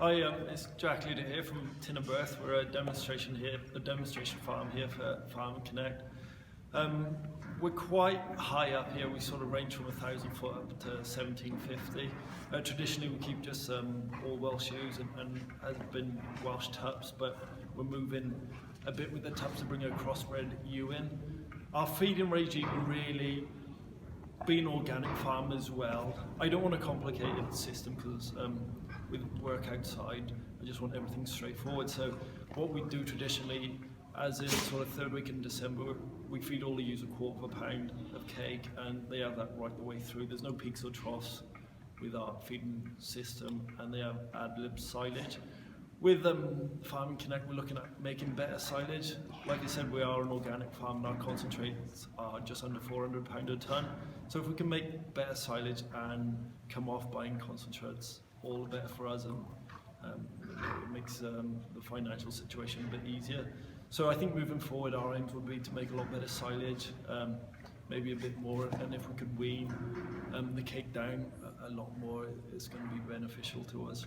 Hi, it's Jack Lydiate here from Tynyberth. We're a demonstration farm here for Farm Connect. We're quite high up here. We sort of range from 1,000 foot up to 1,750. Traditionally, we keep just all Welsh ewes and has been Welsh tups, but we're moving a bit with the tups to bring a crossbred ewe in. Our feeding regime really being organic farm as well. I don't want a complicated system because with work outside, I just want everything straightforward. So what we do traditionally, as in sort of third week in December, we feed all the ewes a quarter of a pound of cake, and they have that right the way through. There's no peaks or troughs with our feeding system, and they have ad-lib silage. With Farming Connect, we're looking at making better silage. Like I said, we are an organic farm, and our concentrates are just under £400 a tonne. So if we can make better silage and come off buying concentrates, all the better for us, and it makes the financial situation a bit easier. So I think moving forward, our aims would be to make a lot better silage, maybe a bit more, and if we could wean the cake down a lot more, it's going to be beneficial to us.